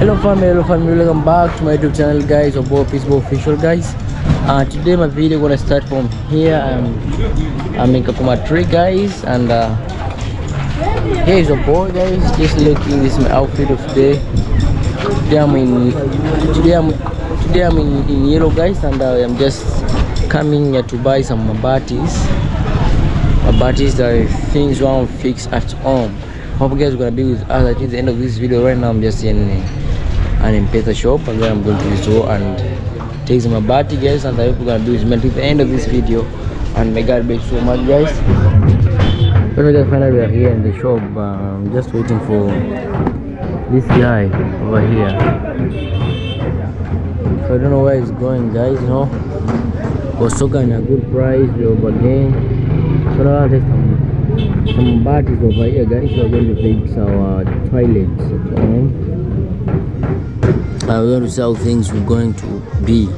hello family, welcome back to my YouTube channel, guys, or both peaceful official, guys. Today my video gonna start from here. I'm in Kakuma tree, guys, and here is a boy, guys. Just looking, this is my outfit of today. Today I'm in yellow, guys, and I'm just coming here to buy some mabatis that are things want to fix at home. Hope you guys are gonna be with us at the end of this video. Right now I'm just in an M-Pesa shop, and then I'm going to the store and take some mabati, guys, and I hope you're gonna be with me until the end of this video. And may God bless you so much, guys. So we just finally are here in the shop. I'm just waiting for this guy over here. So I don't know where he's going, guys, you know. Was talking a good price, we over again. So now I'll take some bodies over here, guys. We're going to fix our toilets at home. We're going to see how things are going to be.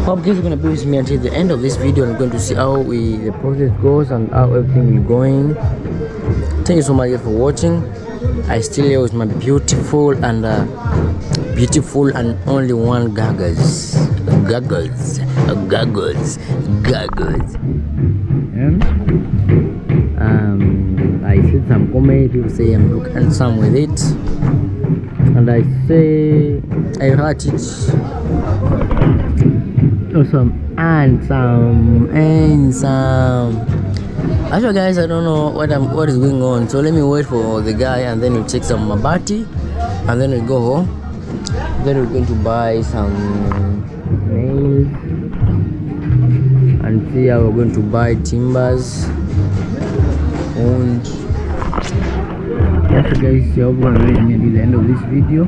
Hope guys are going to be with me until the end of this video. I'm going to see how the process goes and how everything is going. Thank you so much for watching. I still here with my beautiful and only one gaggers. And I see some comments, people say I'm looking handsome with it, and I say I rate it awesome, handsome. Actually, guys, I don't know what is going on, so let me wait for the guy, and then we'll take some mabati, and then we'll go home. Then we're going to buy some nails and see how we're going to buy timbers. And yes, guys, you're going to wait me until the end of this video,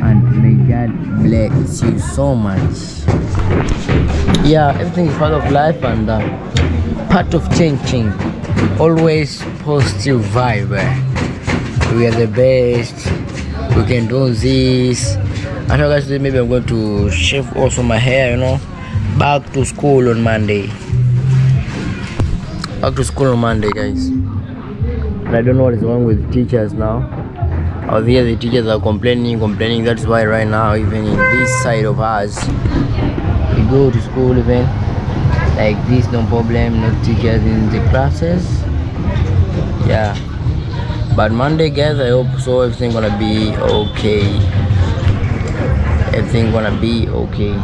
and may God bless you so much. Yeah, everything is part of life and part of changing. Always positive vibe. We are the best. We can do this. I know, guys, today maybe I'm going to shave also my hair, you know. Back to school on Monday. Back to school on Monday, guys. And I don't know what is wrong with teachers now. Out there the teachers are complaining. That's why right now, even in this side of us, we go to school even like this, no problem, no teachers in the classes. Yeah. But Monday, guys, I hope so everything gonna be okay. Everything gonna be okay.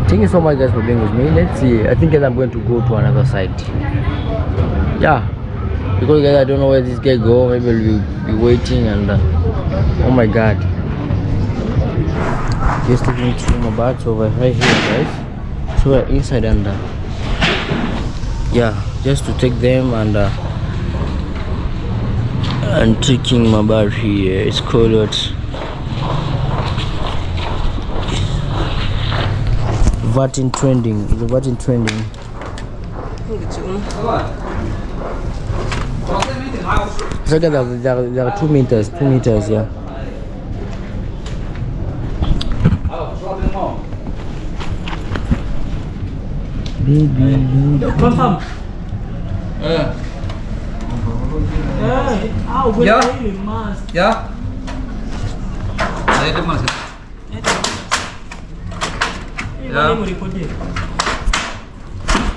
Thank you so much, guys, for being with me. Let's see. I think I'm going to go to another side. Yeah, because, guys, I don't know where this guy go. Maybe we'll be waiting, and oh my God, just taking through my bags over right here, guys. So we're inside, and yeah, just to take them and taking my bag here. It's called what? VAT in trending. The VAT in trending. So there are 2 meters. 2 meters, yeah. Yeah.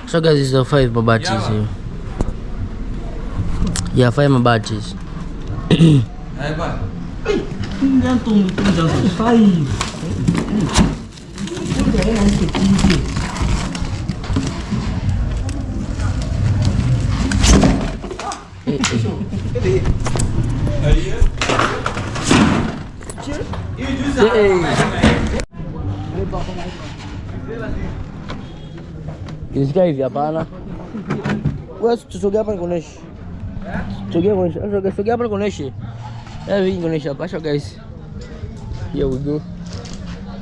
So, guys, this is the 5 mabatis here. Yeah, 5 mabatis. Inisikia hivi hapana. Wewe tusogea hapa nikuoneshe. Sogea hapa nikuoneshe. Hivi nikuoneshe hapa. Asha, guys. Here we go.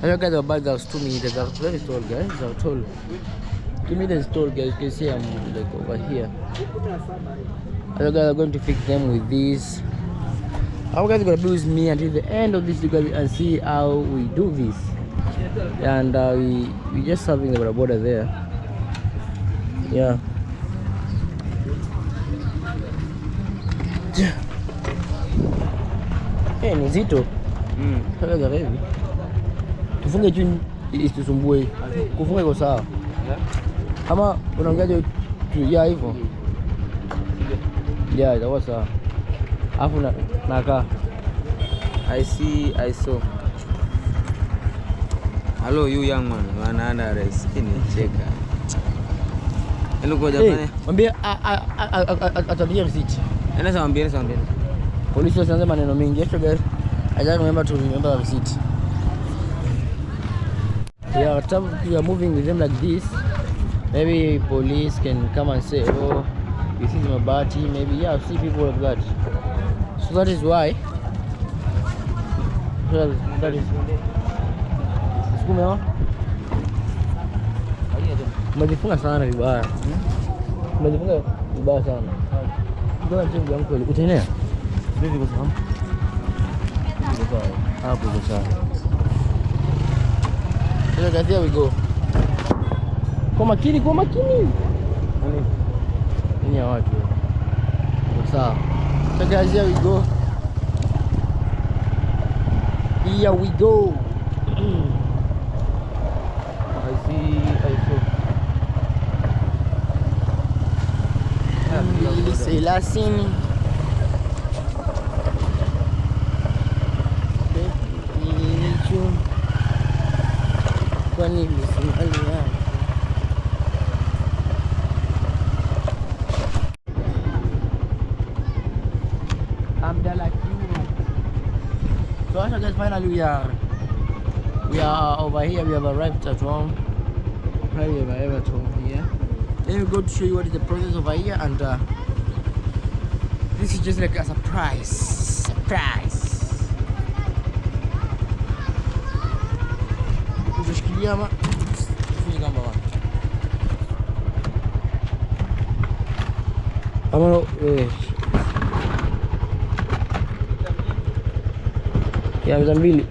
Asha, guys, the bag is 2 meters. They're very tall, guys. They're tall. 2 meters tall, guys. You can see I'm like over here. Asha, guys, I'm going to fix them with this. How guys are gonna be with me until the end of this video and see how we do this. And we just having the border there. Yeah. Ni zito. Sasa gari hivi. Tufunge chini isitusumbue. Kufunga iko sawa. Kama unaongeaje ya hivyo? Yeah, itakuwa sawa. Alafu nakaa. I saw. Hello, you young man. Wana race. Cheka. Hello, go Japan. Mwambie atadia receipt. Ena mwambie. Polisi wasianze maneno mengi. Yeso gari. I just remember to remember the receipt. Yeah, we are moving with them like this. Maybe police can come and say, oh, this is my body. Maybe, yeah, see people like that. So that is why. That is. Umejifunga sana vibaya. Umejifunga vibaya sana. Ngoja mchengo wangu kweli. Utaenea? Vipi kwa sababu? Hapo kwa sawa. So guys, here we go. Kwa makini. Ni ya watu. Kwa sawa. So guys, here we go. Here we go. I saw. Selasini. Kwani lisimali ya. So guys, finally we are over here. We have arrived at home. Probably have arrived at home here. Then we go to show you what is the process over here, and this is just like a surprise. Kushikilia ama kufanya kama ama ya meza mbili.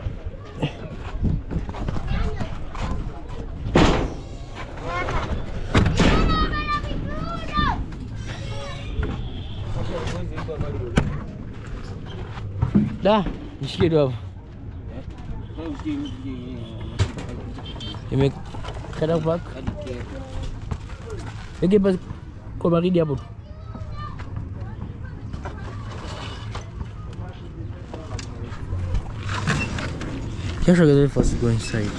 Da, nishike tu hapo. Imekata pack. Ege basi kwa baridi hapo. Can I get first go inside?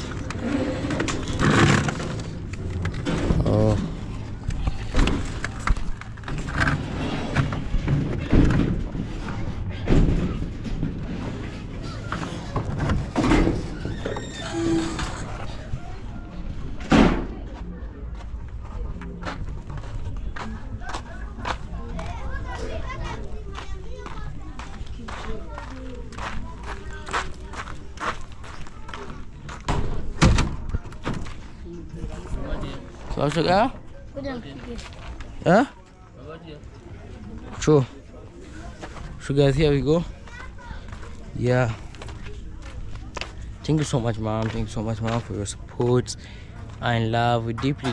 Oh. Masuk ya? Huh? Sure. So guys, here we go. Yeah. Thank you so much, mom. Thank you so much, mom, for your support and love. We deeply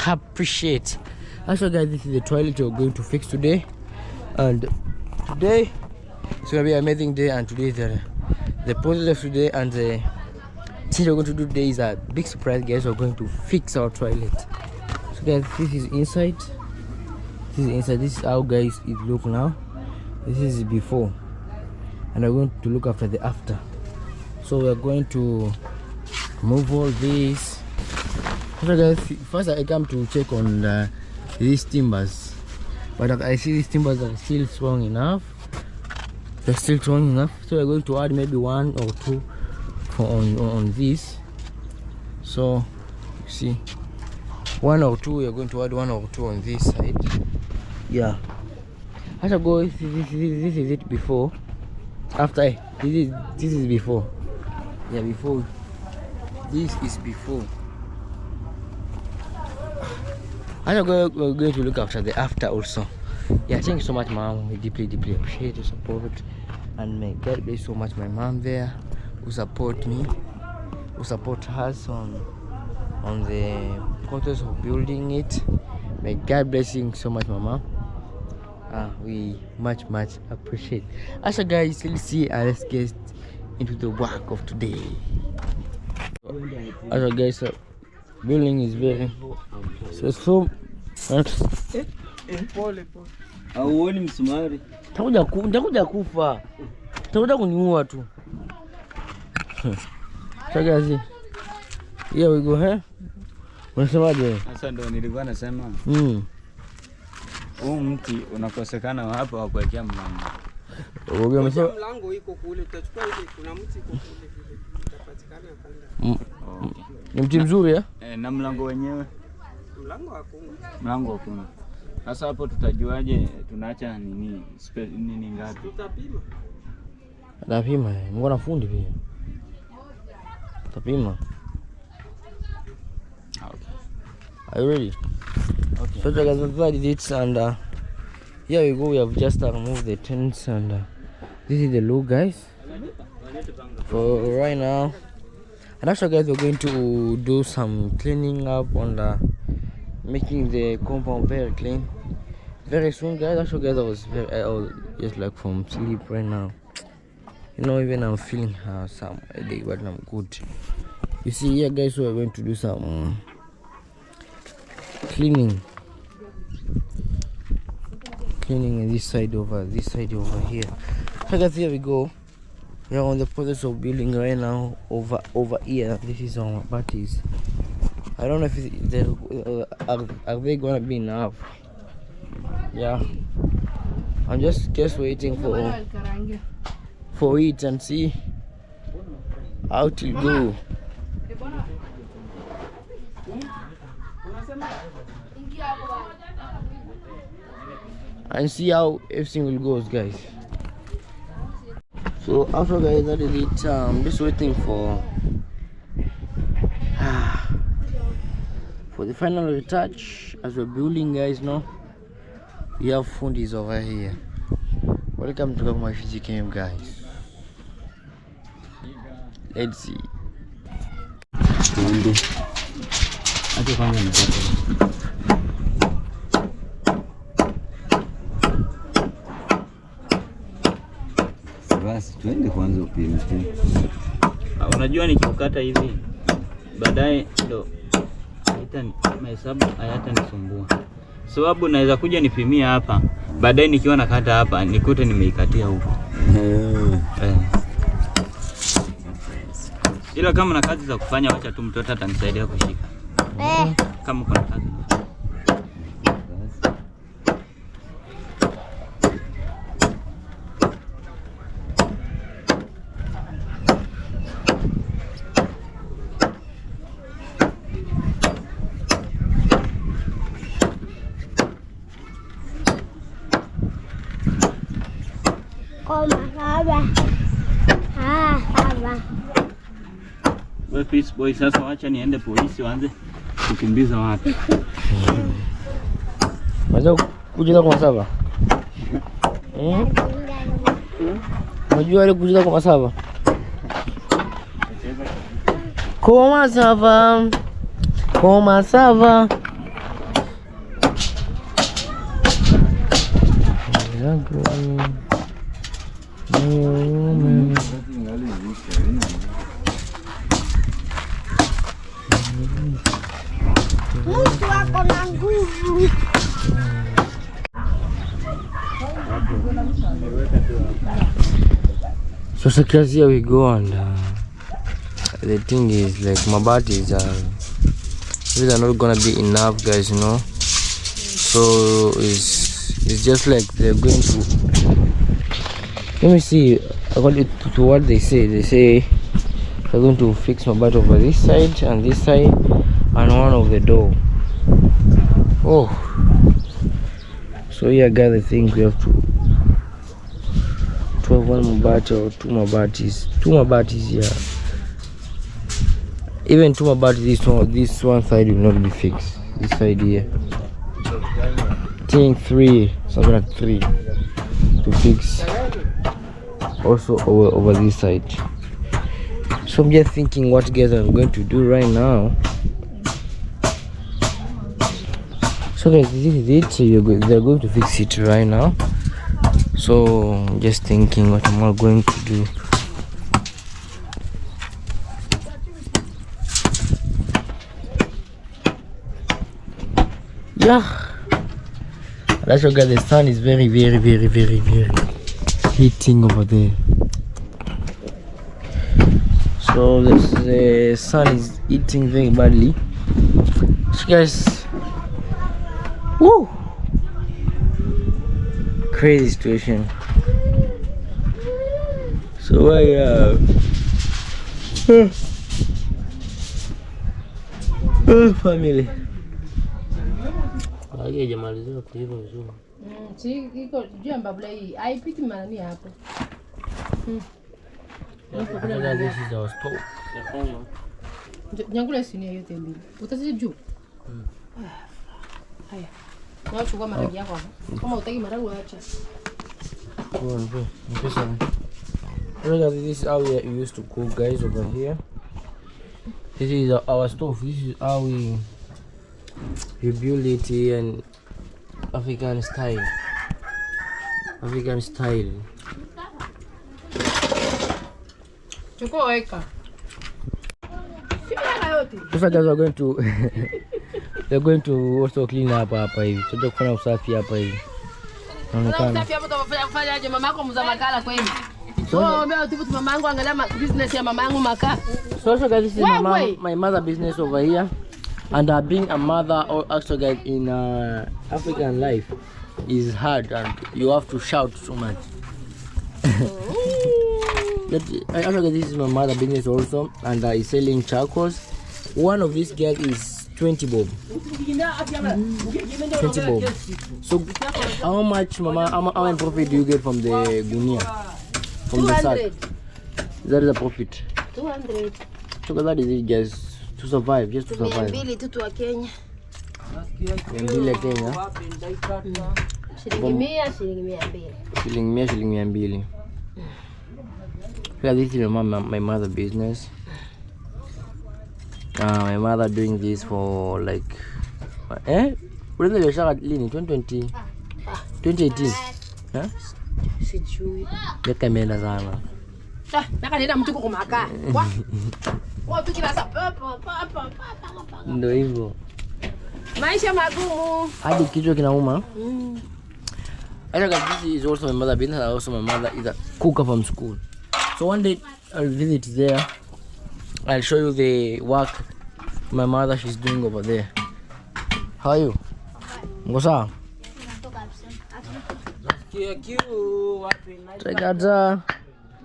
appreciate. Also, guys, this is the toilet we're going to fix today, and today it's gonna be an amazing day. And today is the process of today, and the thing we're going to do today is a big surprise, guys. We're going to fix our toilet. So guys, this is inside. This is how, guys, it look now. This is before, and we're going to look after the after. So we're going to move all this. So guys, first I come to check on these timbers, but I see these timbers are still strong enough. They're still strong enough, so we're going to add maybe 1 or 2 on this. So you see, 1 or 2, we are going to add 1 or 2 on this side. Yeah, as I go, this is it before. After this is before. Yeah, before. This is before. As I go, we're going to look after the after also. Yeah, thank you so much, mom. We deeply appreciate your support, and may God bless so much my mom there, who support me, who support us on the process of building it. May God bless you so much, mama. we much appreciate. Also guys, let's see, let's get into the work of today. Also guys, building is very so auoni msumari, nitakuja kufa, nitakuja kuniua tu. So guys, here we go. Unasemaje? Sasa ndo nilikuwa nasema huu mti unakosekana hapa wa kuwekea mlango. Umesema mlango iko kule, tutachukua ile, kuna mti iko kule vile utapatikana pale. Ni mti mzuri na mlango wenyewe. Mlango hakuna. Sasa hapo tutajuaje tunaacha nini ngapi? Tutapima. Napima, Mungu na fundi pia. Tutapima. Okay. Are you ready? Okay. So guys, we've did it, and here we go. We have just removed the tents, and this is the look, guys, for right now. And actually guys, we're going to do some cleaning up on making the compound very clean very soon, guys. Actually guys, I was just like from sleep right now, you know, even I'm feeling some headache, but I'm good. You see here guys, so we're going to do some cleaning this side over here. So guys, here we go. We are on the process of building right now over here. This is our parties. I don't know if are they gonna be enough. Yeah, I'm just waiting for it and see how it will go. And see how everything will go, guys. So after guys, that is it. I'm just waiting for the final retouch as we're building, guys. Now we have fundis over here. Welcome to Kakuma Refugee, guys. Let's see. Basi tuende kwanza upime. Unajua nikikata hivi baadaye ndo mahesabu hayatanisumbua. Sababu naweza kuja nipimia hapa, baadaye nikiwa nakata hapa nikute nimeikatia huko. Ila kama na kazi za kufanya, wacha tu mtoto atanisaidia kushika. Kama kuna kazi. Wewe peace boy, sasa wacha niende polisi waanze kukimbiza watu. Wacha kuja kwa saba. Unajua ile kuja kwa saba. Koma saba. Koma saba. So here we go, and the thing is like mabatis these are not gonna be enough, guys, you know. So it's just like they're going to, let me see, according to what they say they're going to fix mabati over this side and this side and one of the door. Oh, so yeah guys, I think we have to have one mabati or two mabatis, yeah. Even two mabatis, this one side will not be fixed. This side here, I think something like 3 to fix also over this side. So I'm just thinking what guys I'm going to do right now. So So guys, this is it. So they're going to fix it right now. So just thinking what am I going to do. Yeah, that's what guys, the sun is very heating over there. So the sun is eating very badly. So guys, woo, crazy situation. So family. Hajamalizia kuiva vizuri. Iko juu ya mbabula hii. Haipiti mara mia hapo. This is our stove. Nyangula sinia yote mbili. Utazidi juu. Haya. Na chukua maragi yako hapo. Kama utaki maragi acha. This is how we used to cook, guys, over here. This is our stove. This is how we build it here in African style. Chukua Sasa guys, we're going to they're going to also clean up hapa hivi. Tunataka kufanya usafi hapa hivi. Unaonekana. Usafi hapo tutafanya aje? Mamako mza makala kweli. So mbona tu mamangu angalia business ya mamangu maka. So guys, this is my mother business over here. And being a mother, or actually guys, in African life is hard, and you have to shout so much. Actually, this is my mother business also, and is selling charcoals. One of these girls is 20 bob. 20 bob. So how much, mama? How much profit do you get from the gunia? From 200. The side? That is a profit. 200. So that is it, guys. To survive, just to survive. Mbili tu wa Kenya. Mbili Kenya. Shilingi 100, shilingi 200. Shilingi 200. Yeah, this is my mother business. My mother doing this for like Uliza biashara lini? 2020? 2018? Huh? Sijui. Miaka imeenda sana. Naka nenda mtu kukumaka. Watu kila saa ndio hivyo. Maisha magumu. Hadi kichwa kinauma. This is also my mother business. Also my mother is a cooker from school. So one day I'll visit there. I'll show you the work my mother she's doing over there. How are you? Ngosa. Tegata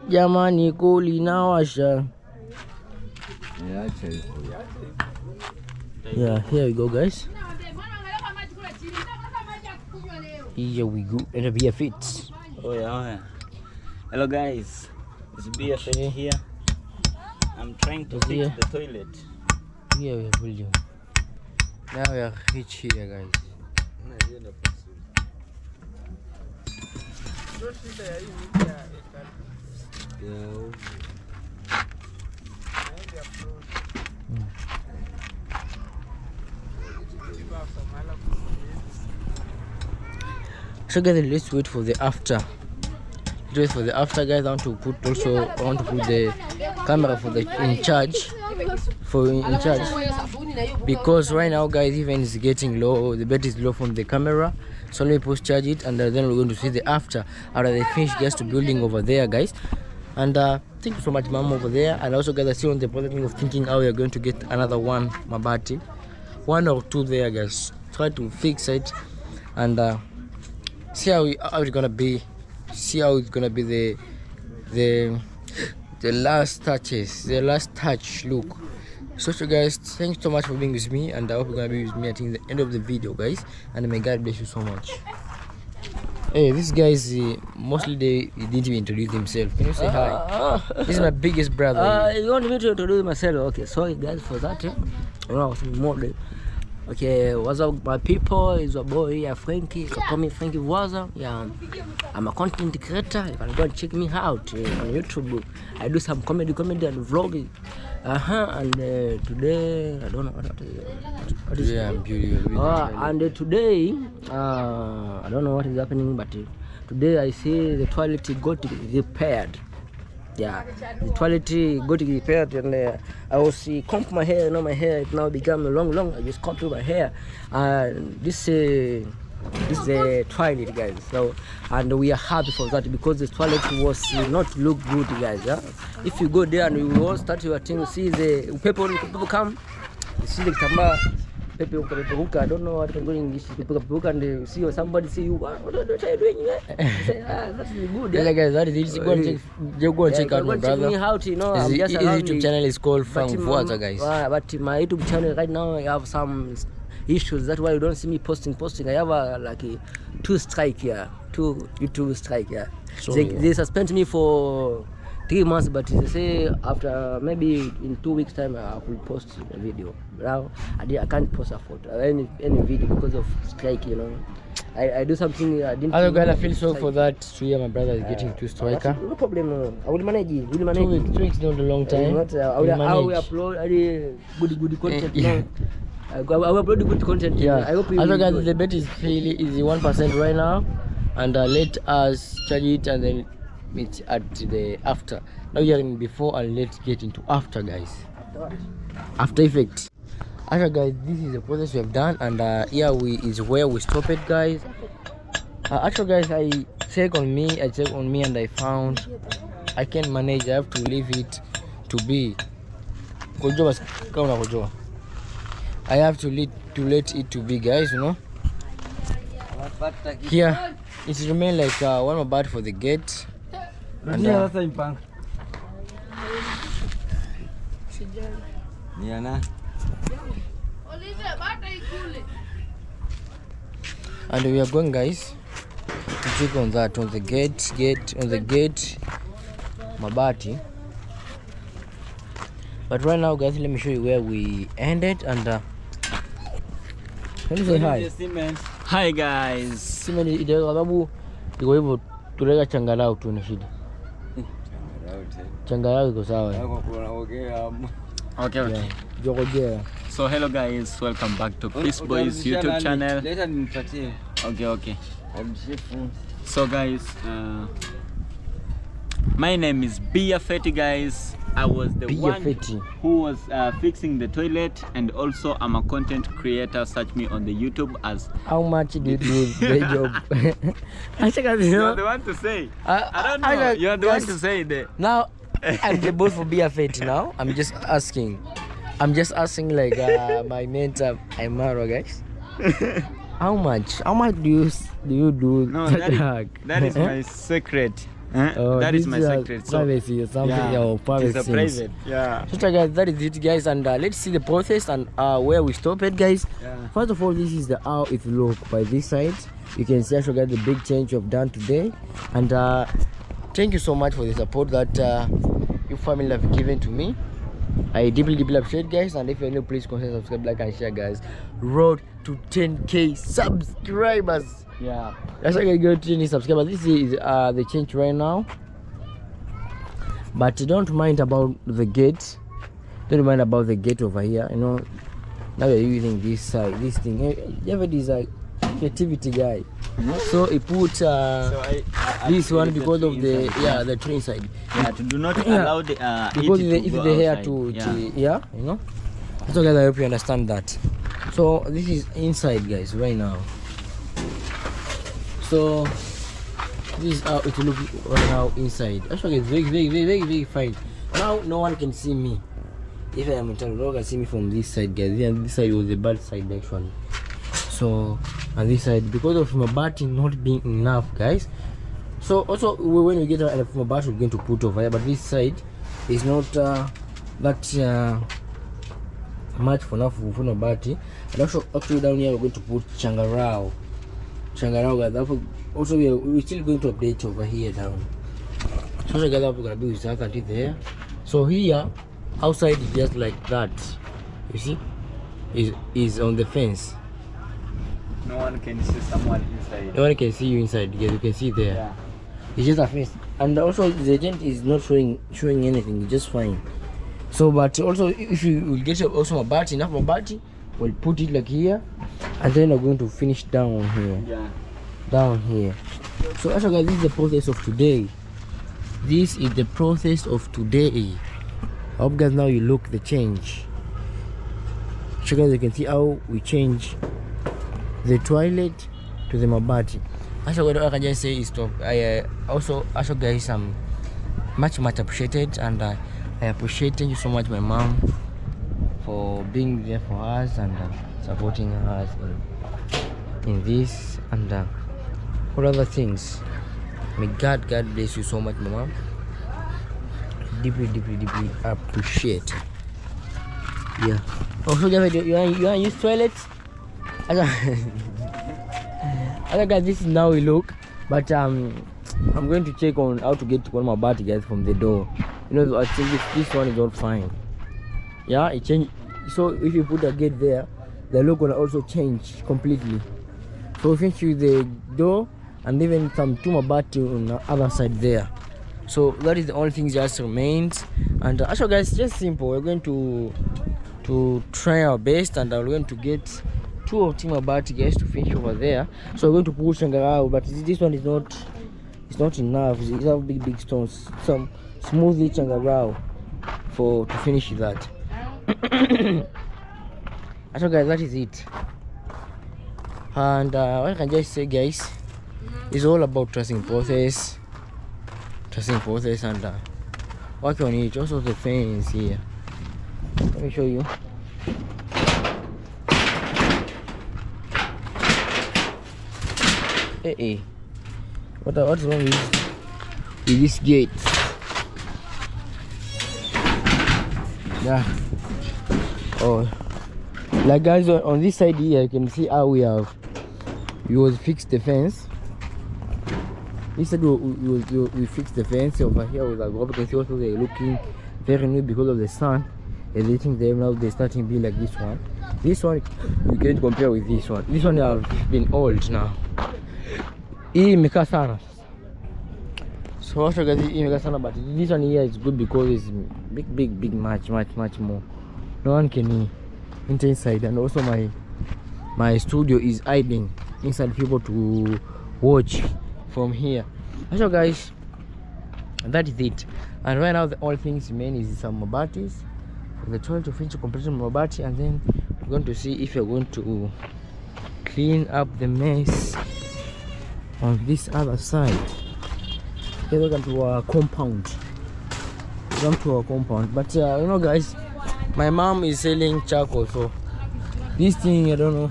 jamani kuli nawasha. Yeah, here we go, guys. Here we go, and a beer fits. Oh yeah. Hello guys, it's beer fit here. I'm trying to fix the toilet. Here we are building. Now we are rich here, guys. So guys, let's wait for the after. Guys, I want to put the camera for the in charge. Because right now, guys, even is getting low. The battery is low from the camera. So let me post charge it, and then we're going to see the after they finish just building over there, guys. And thank you so much, mom, over there. And also, guys, I still on the project of thinking how we are going to get another one mabati, 1 or 2 there, guys. Try to fix it and see how it's gonna be. See how it's gonna be the last touches, the last touch look. So guys, thanks so much for being with me, and I hope you're gonna be with me until the end of the video, guys. And may God bless you so much. Hey, this guy is mostly he didn't even introduce himself. Can you say hi? This is my biggest brother. You want me to introduce myself? Okay, sorry guys for that. Okay, what's up my people? It's your boy here, Frankie. So call me Frankie Vwaza. Yeah, I'm a content creator. You can go and check me out on YouTube. I do some comedy and vlogging. And today I don't know what is Yeah, I'm beautiful. and today I don't know what is happening, but today I see the toilet got repaired. Yeah, the toilet got repaired, and I was comb my hair. You know, my hair it now become long. I just cut my hair. This is the toilet, guys. So, and we are happy for that because the toilet was not look good, guys. Yeah? If you go there and you all start your thing, see the people come, you see the camera. People, I don't know what I'm going English. People and they see somebody see you. What are you doing? Say, that's good. Yeah, guys, that is it. Go and check out my brother. You know, his YouTube channel is called Vwaza, guys. But my YouTube channel right now, I have some issues. That's why you don't see me posting. I have like a 2 strike here, 2 YouTube strike here. So, they suspend me for 3 months, but they say after maybe in 2 weeks time I will post a video. Now I can't post a photo, any video because of strike. You know, I do something. I didn't. Other guys, I feel so for that. So yeah, my brother is getting 2 striker. No problem. I will manage it. 2 weeks not a long time. I will upload good content. I will upload good content. Yeah. I hope you. Other guys, the bet is 1% right now, and let us charge it and then meet at the after. Now we are in before and let's get into after, guys. After effects. After, guys, this is the process we have done, and here is where we stop it, guys. Actually, guys, I check on me and I found I can manage. I have to leave it to be. I have to let it to be, guys, you know. Here it remain like one more bat for the gate. And and we are going, guys, to check on that on the gate mabati. But right now, guys, let me show you where we ended, and let me say hi. Hi, guys. Simeni ide sababu iko hivyo, tuleka changarau tu ni shida. Changarau iko sawa. Okay. Yeah. So hello guys, welcome back to Peace Boys YouTube channel. Okay. So guys, my name is Bia Feti, guys. I was the one who was fixing the toilet, and also I'm a content creator. Search me on the YouTube as. How much do you do the job? You're the one to say. I don't know. You're the one to say that. Now I'm the boss for Bia Feti. Now I'm just asking like my mentor Imaro, guys. How much do you do? No, that is my secret. That is my secret. Privacy or something. Yeah, private. It's private. Yeah. So guys, that is it, guys, and let's see the process and where we stop it, guys. Yeah. First of all, this is the how it look by this side. You can see actually the big change we've done today, and thank you so much for the support that your family have given to me. I deeply appreciate, guys, and if you're new, please consider subscribe, like and share, guys. Road to 10k subscribers. Yeah, that's why I got 10 subscribers. This is the change right now, but don't mind about the gate. Don't mind about the gate over here. You know, now we're using this side, this thing. David is a creativity guy, so he put this one because of the train side. Yeah, to do not allow the because it's the hair to you know. So guys, I hope you understand that. So this is inside, guys, right now. So this is how it will look right now inside. Actually, it's very fine. Now no one can see me. If I am in town, no one can see me from this side, guys. And this side was the bad side actually. So and this side, because of my battery not being enough, guys. So also when we get my battery, we're going to put over here. But this side is not that much for enough for my battery. And also actually down here we're going to put changarao, guys. Also we're still going to update over here down. So guys, we're gonna do is that until there. So here outside is just like that, you see. is on the fence. No one can see someone inside. No one can see you inside. Yes, you can see there. Yeah. It's just a fence, and also the agent is not showing anything. It's just fine. So, but also if you will get also enough mabati, we'll put it like here, and then we're going to finish down here. Yeah. Down here. So actually, guys, this is the process of today. This is the process of today. I hope guys now you look the change. So guys, you can see how we change the toilet to the mabati. Actually, what I can just say is to I also actually guys much appreciated, and I appreciate you so much, my mom, for being there for us and supporting us in this and all other things. May God bless you so much, my mom. Deeply appreciate. Yeah. Also, you want to use toilets? Other guys, this is now we look, but I'm going to check on how to get one of my body guys from the door. You know, I think this one is all fine. Yeah, it changed. So if you put a gate there, the look will also change completely. So finish with the door and even some two mabati on the other side there. So that is the only thing that remains. And actually, guys, just simple. We're going to try our best, and we're going to get two of team mabati guys to finish over there. So we're going to push Shangarao, but this one is not. It's not enough. It's have big stones. Some smoothly Changarao to finish that. Actually, guys, that is it. And what I can just say, guys, it's all about trusting process, and working on it. Also the fence here. Let me show you. Hey. What's wrong with this gate? Yeah. Oh, like guys, on this side here, you can see how we fixed the fence. This side we fixed the fence. Over here with like, you can see also they're looking very new because of the sun. Everything there now they're starting to be like this one. This one you can't compare with this one. This one has been old now. So also guys, but this one here is good because it's big much more. No one can enter inside, and also my studio is hiding inside people to watch from here. So guys, that is it. And right now the only things remain is some mabatis. We're trying to finish completing mabati, and then we're going to see if we're going to clean up the mess on this other side. Okay, welcome to our compound. But you know guys, my mom is selling charcoal, so this thing I don't know,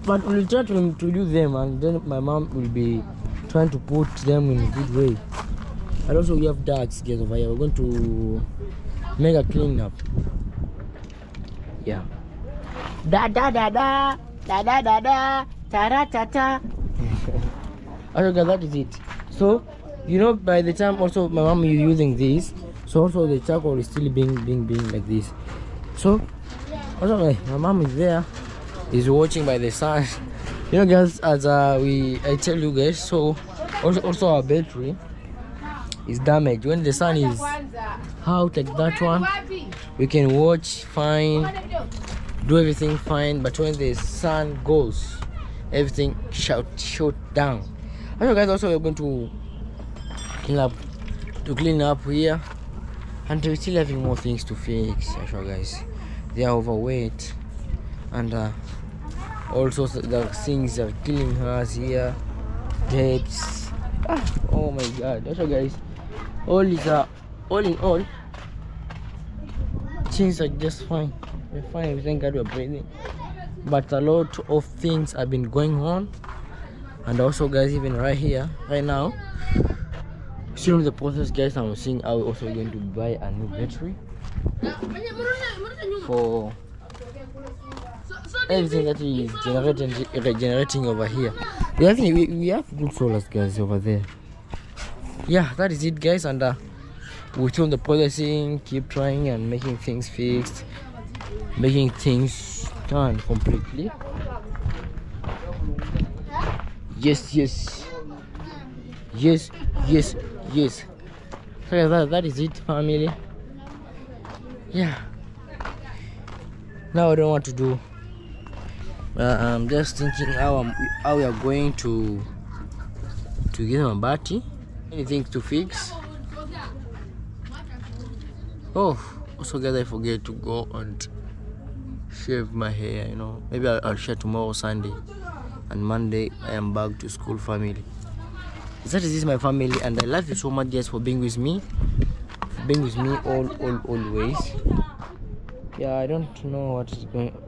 but we'll try to introduce them, and then my mom will be trying to put them in a good way. And also we have ducks guys over here. We're going to make a clean up. Yeah. Da da da da da da da da ta ta ta ta. Okay, that is it. So you know, by the time also my mom is using this, so also the charcoal is still being like this. So also my mom is there, is watching by the sun. You know guys, as I tell you guys, so also our battery is damaged. When the sun is out like that one, we can watch fine, do everything fine, but when the sun goes, everything shut down. Okay guys, also we're going to clean up here, and we're still having more things to fix. Actually guys, they are overweight, and also the things are killing us here, debts. Oh my god. Actually guys, all in all, things are just fine. We're fine. We thank God we're breathing, but a lot of things have been going on. And also guys, even right here right now, still in the process guys, I'm seeing how we're also going to buy a new battery for everything that is generating over here. We have good solars guys over there. Yeah, that is it guys, and we're still in the processing, keep trying and making things fixed. making things done completely. Yes. So that is it, family. Yeah. Now I don't know what to do. I'm just thinking how we are going to get my body. Anything to fix. Oh, also guys, I forget to go and shave my hair. Maybe I'll share tomorrow, Sunday, and Monday I am back to school, family. That is my family, and I love you so much, guys, for being with me. Always. Yeah, I don't know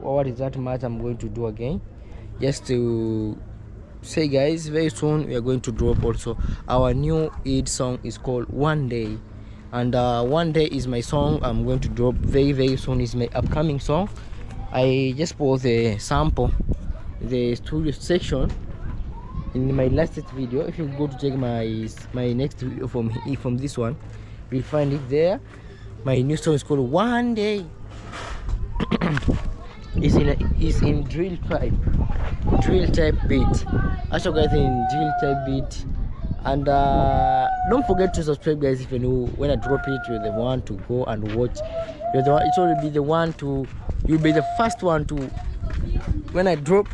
what is that much I'm going to do again. Just to say, guys, very soon we are going to drop also our new Eid song. Is called One Day, and One Day is my song I'm going to drop very soon. Is my upcoming song. I just put the sample, the studio section in my latest video. If you go to check my next video from this one, you'll find it there. My new song is called One Day. It's in drill type beat. Actually, guys, in drill type beat. And don't forget to subscribe, guys. If you know when I drop it, you're the one to go and watch. You're the one. It will be the one to. You'll be the first one to. When I drop,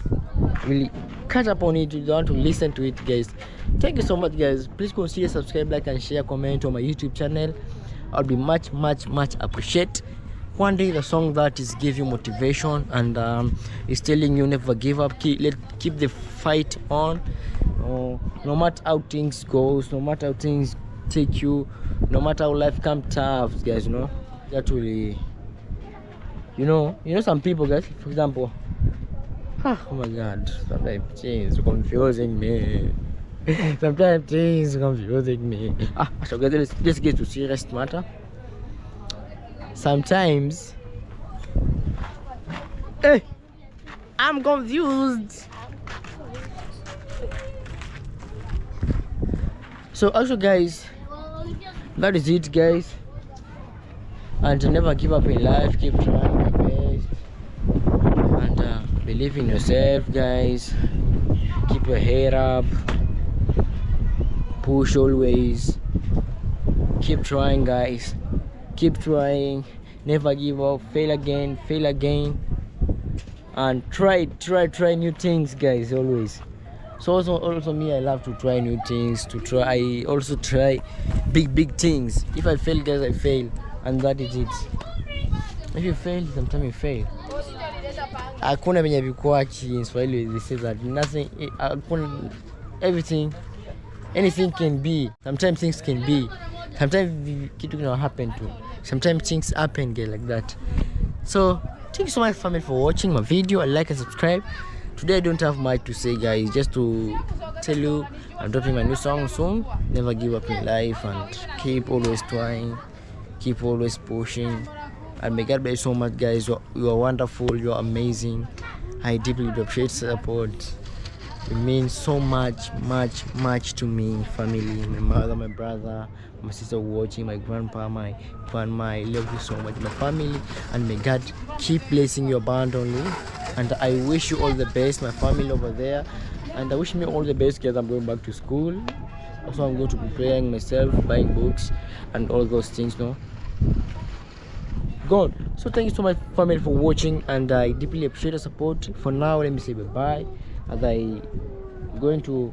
really catch up on it. You're the one to listen to it, guys. Thank you so much, guys. Please consider subscribe, like, and share, comment on my YouTube channel. I'll be much appreciate. One Day, the song that is give you motivation and is telling you never give up. Keep the fight on. No matter how things goes, no matter how things take you, no matter how life comes tough, guys. That really, some people, guys. For example, oh my God, sometimes things confusing me. So guys, let's get to serious matter. Sometimes, I'm confused. So also, guys, that is it, guys. And never give up in life. Keep trying your best and believe in yourself, guys. Keep your head up. Push always. Keep trying, guys. Keep trying. Never give up. Fail again, and try new things, guys, always. So also me, I love to try new things. I also try big things. If I fail, guys, I fail, and that is it. If you fail, sometimes you fail. Hakuna venye vikuachi in Swahili, they say that nothing, anything can be. Sometimes things can be. Sometimes it can happen too. Sometimes things happen, guys, like that. So thank you so much, family, for watching my video. Like and subscribe. Today I don't have much to say, guys, just to tell you I'm dropping my new song soon. Never give up in life and keep always trying, keep always pushing. And may God bless you so much, guys. You are wonderful, you are amazing. I deeply appreciate support. It means so much to me, family, my mother, my brother, my sister watching, my grandpa, my grandma. I love you so much, my family, and may God keep blessing you abundantly. And I wish you all the best, my family over there, and I wish me all the best, guys. I'm going back to school. Also, I'm going to be preparing myself, buying books and all those things, God. So thank you so much, family, for watching, and I deeply appreciate the support. For now, let me say bye-bye, as I'm going to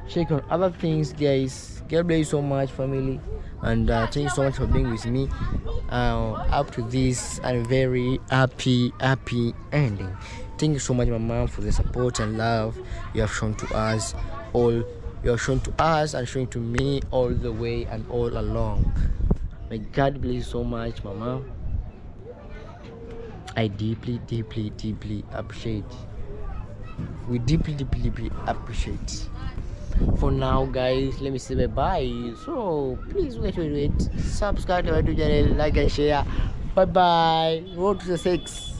check on other things, guys. God bless you so much, family, and thank you so much for being with me up to this and very happy ending. Thank you so much, my mom, for the support and love you have shown to us all. You have shown to us and shown to me all the way and all along. May God bless you so much, mama. I deeply appreciate. We deeply appreciate. For now, guys, let me say bye. So please wait. Subscribe to my channel, like and share. Bye. Road to the 6.